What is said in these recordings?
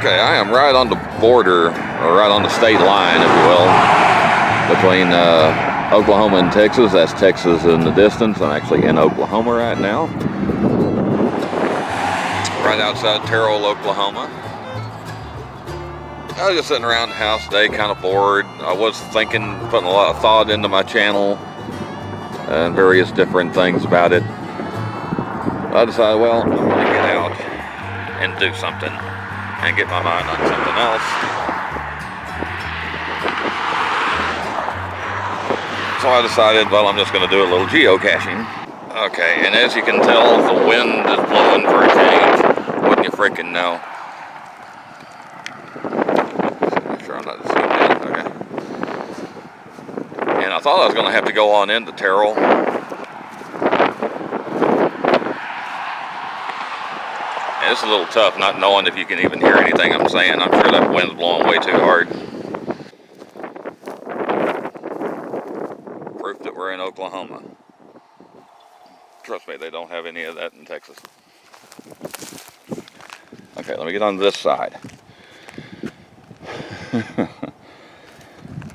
Okay, I am right on the border, or right on the state line, if you will, between Oklahoma and Texas. That's Texas in the distance. I'm actually in Oklahoma right now. Right outside Terrell, Oklahoma. I was just sitting around the house today, kind of bored. I was thinking, putting a lot of thought into my channel and various different things about it. I decided, well, I'm going to get out and do something and get my mind on something else. So I decided, well, I'm just going to do a little geocaching. Okay, and as you can tell, the wind is blowing for a change. Wouldn't you freaking know? Make sure I'm not zoomed in. Okay. And I thought I was going to have to go on into Terrell. And it's a little tough not knowing if you can even hear anything I'm saying. I'm sure that wind's blowing way too hard. Proof that we're in Oklahoma. Trust me, they don't have any of that in Texas. Okay, let me get on this side.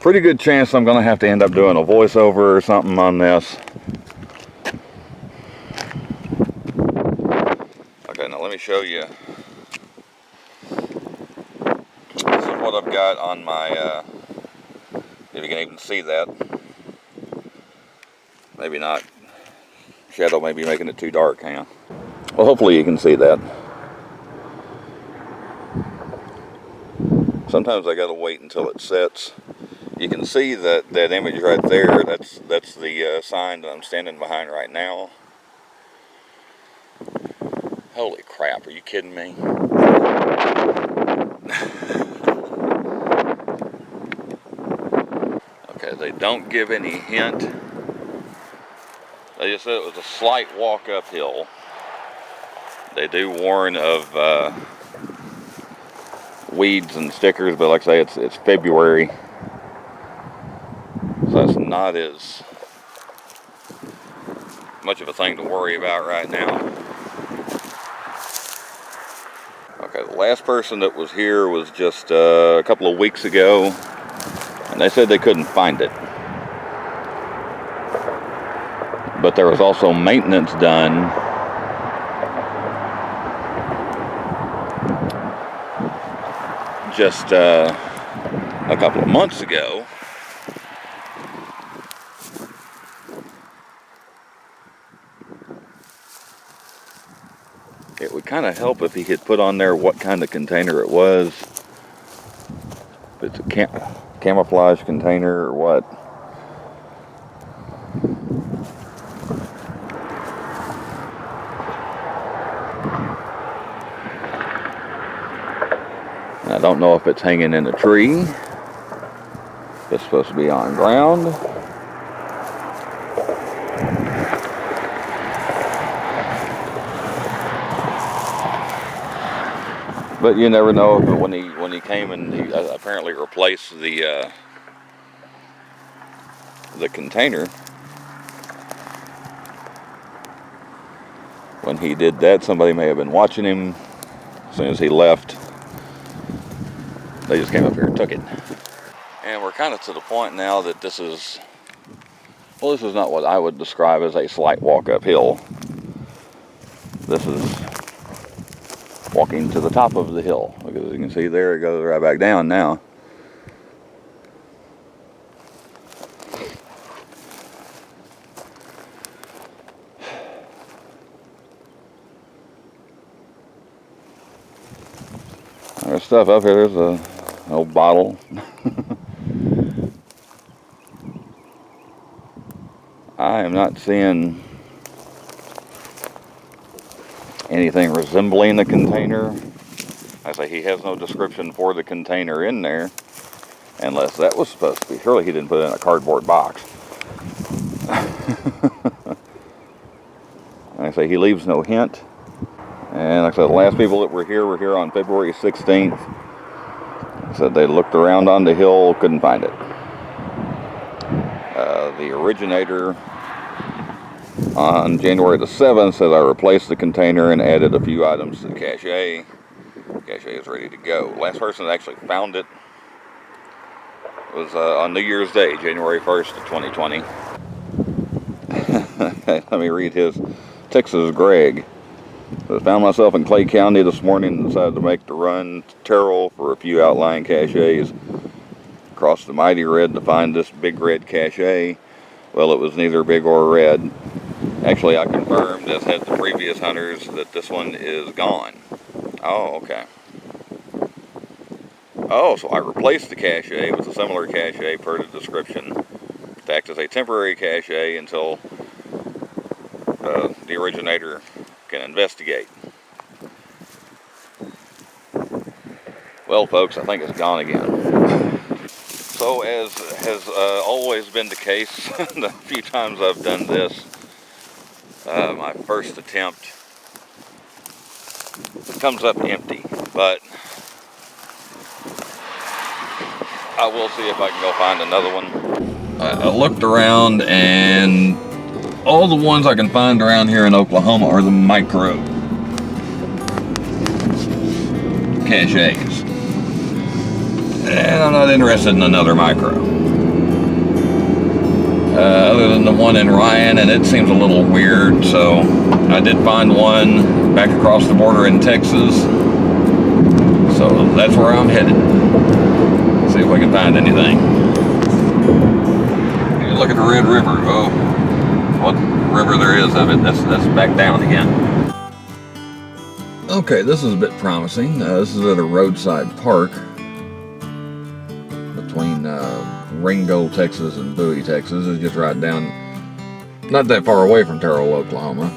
Pretty good chance I'm going to have to end up doing a voiceover or something on this. Okay, now let me show you. This is what I've got on my, if you can even see that. Maybe not. Shadow may be making it too dark, hang on. Well, hopefully you can see that. Sometimes I gotta wait until it sets. You can see that image right there. That's the sign that I'm standing behind right now. Holy crap, are you kidding me? Okay, they don't give any hint. They just said it was a slight walk uphill. They do warn of weeds and stickers, but like I say, it's February, so it's not as much of a thing to worry about right now. Okay, the last person that was here was just a couple of weeks ago, and they said they couldn't find it. But there was also maintenance done just a couple of months ago. It would kind of help if he had put on there what kind of container it was. If it's a camouflage container or what. I don't know if it's hanging in a tree. It's supposed to be on ground. But you never know. But when he came and he apparently replaced the container. When he did that, somebody may have been watching him. As soon as he left, they just came up here and took it. And we're kind of to the point now that this is not what I would describe as a slight walk uphill. This is walking to the top of the hill. Because as you can see there, it goes right back down now. There's stuff up here. There's an old bottle. I am not seeing anything resembling a container. I say he has no description for the container in there, unless that was supposed to be. Surely he didn't put it in a cardboard box. I say he leaves no hint. And like I said, the last people that were here on February 16th. Said they looked around on the hill, couldn't find it. The originator on January the 7th said I replaced the container and added a few items to the cache. Cache is ready to go. Last person that actually found it was on New Year's Day, January 1st of 2020. Let me read his. Texas Greg. I found myself in Clay County this morning and decided to make the run to Terrell for a few outlying caches. Crossed the mighty red to find this big red cache. Well, it was neither big or red. Actually, I confirmed, as had the previous hunters, that this one is gone. Oh, okay. Oh, so I replaced the cache with a similar cache per the description to act as a temporary cache until the originator can investigate. Well, folks, I think it's gone again. So, as has always been the case, the few times I've done this, my first attempt comes up empty, but I will see if I can go find another one. I looked around, and all the ones I can find around here in Oklahoma are the micro caches. And I'm not interested in another micro. Other than the one in Ryan, and it seems a little weird, so I did find one back across the border in Texas. So that's where I'm headed. See if we can find anything. You look at the Red River. Oh, what river there is of it, that's back down again. Okay, this is a bit promising. This is at a roadside park between Ringgold, Texas and Bowie, Texas. It's just right down, not that far away from Terrell, Oklahoma.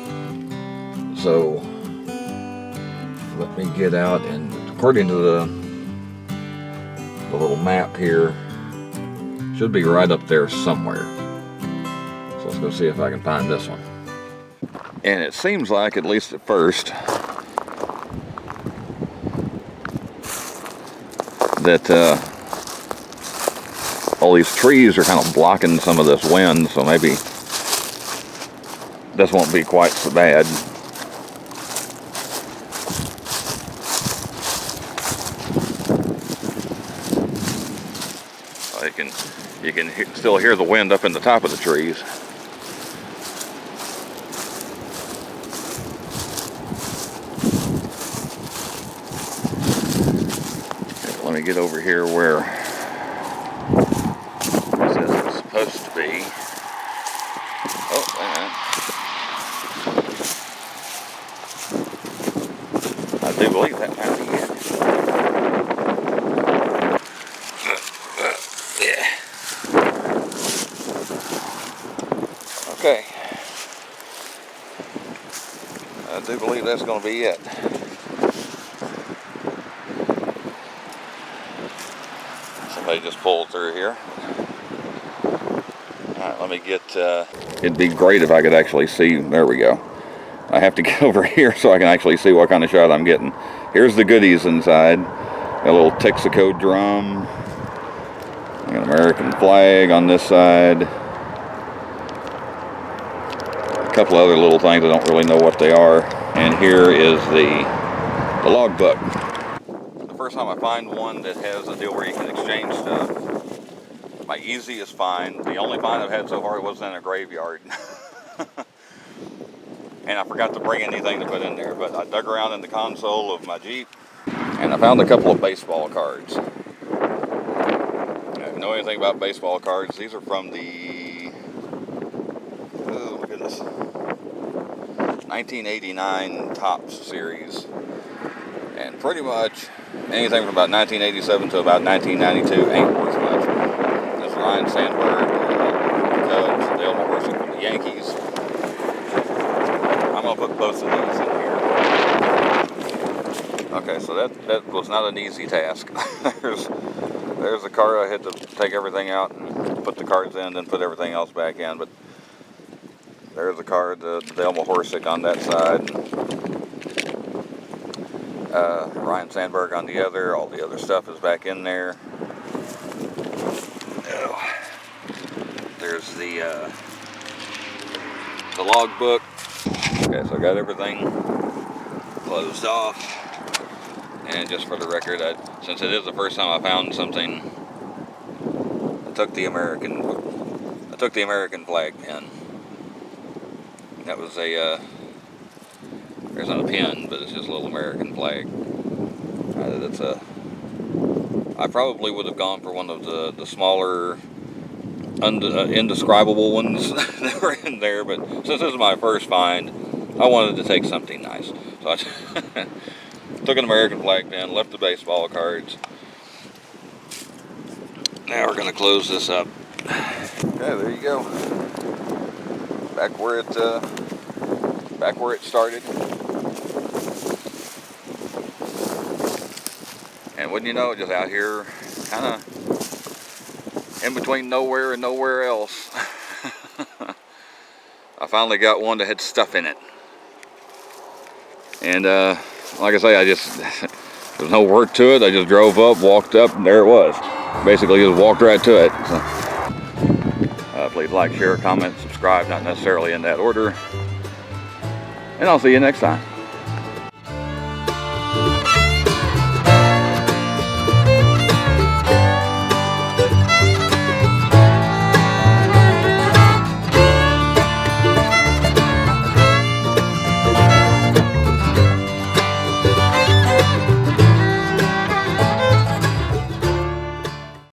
So let me get out, and according to the little map here, should be right up there somewhere. So let's go see if I can find this one. And it seems like, at least at first, that all these trees are kind of blocking some of this wind, so maybe this won't be quite so bad. You can still hear the wind up in the top of the trees. Okay, let me get over here where it says it's supposed to be. Oh, wait a minute. I do believe that might be it. Okay, I do believe that's going to be it. Somebody just pulled through here. Alright, let me get, it'd be great if I could actually see, there we go. I have to get over here so I can actually see what kind of shot I'm getting. Here's the goodies inside. Got a little Texaco drum. Got an American flag on this side. A couple other little things, I don't really know what they are. And here is the logbook. The first time I find one that has a deal where you can exchange stuff, my easiest find, the only find I've had so far was in a graveyard. And I forgot to bring anything to put in there, but I dug around in the console of my Jeep and I found a couple of baseball cards. If you know anything about baseball cards, these are from the, oh my goodness, 1989 Topps series. And pretty much anything from about 1987 to about 1992 ain't worth much. This Ryan Sandberg, the Cubs, Dale Morrison from the Yankees. I'm going to put both of these in here. Okay, so that was not an easy task. There's the card. I had to take everything out and put the cards in, then put everything else back in. But there's the card, the Delma Horsick on that side. Ryan Sandberg on the other. All the other stuff is back in there. Oh. There's the logbook. Okay, so I got everything closed off. And just for the record, since it is the first time I found something, I took the American flag pin. That was a there's not a pin, but it's just a little American flag. I probably would have gone for one of the smaller, indescribable ones that were in there, but since this is my first find, I wanted to take something nice. So I took an American flag pin, left the baseball cards. Now we're going to close this up. Okay, there you go. Back where it started. And wouldn't you know, just out here, kind of in between nowhere and nowhere else. I finally got one that had stuff in it. And like I say, there's no work to it. I just drove up, walked up, and there it was. Basically just walked right to it. So, please like, share, comment, subscribe, not necessarily in that order. And I'll see you next time.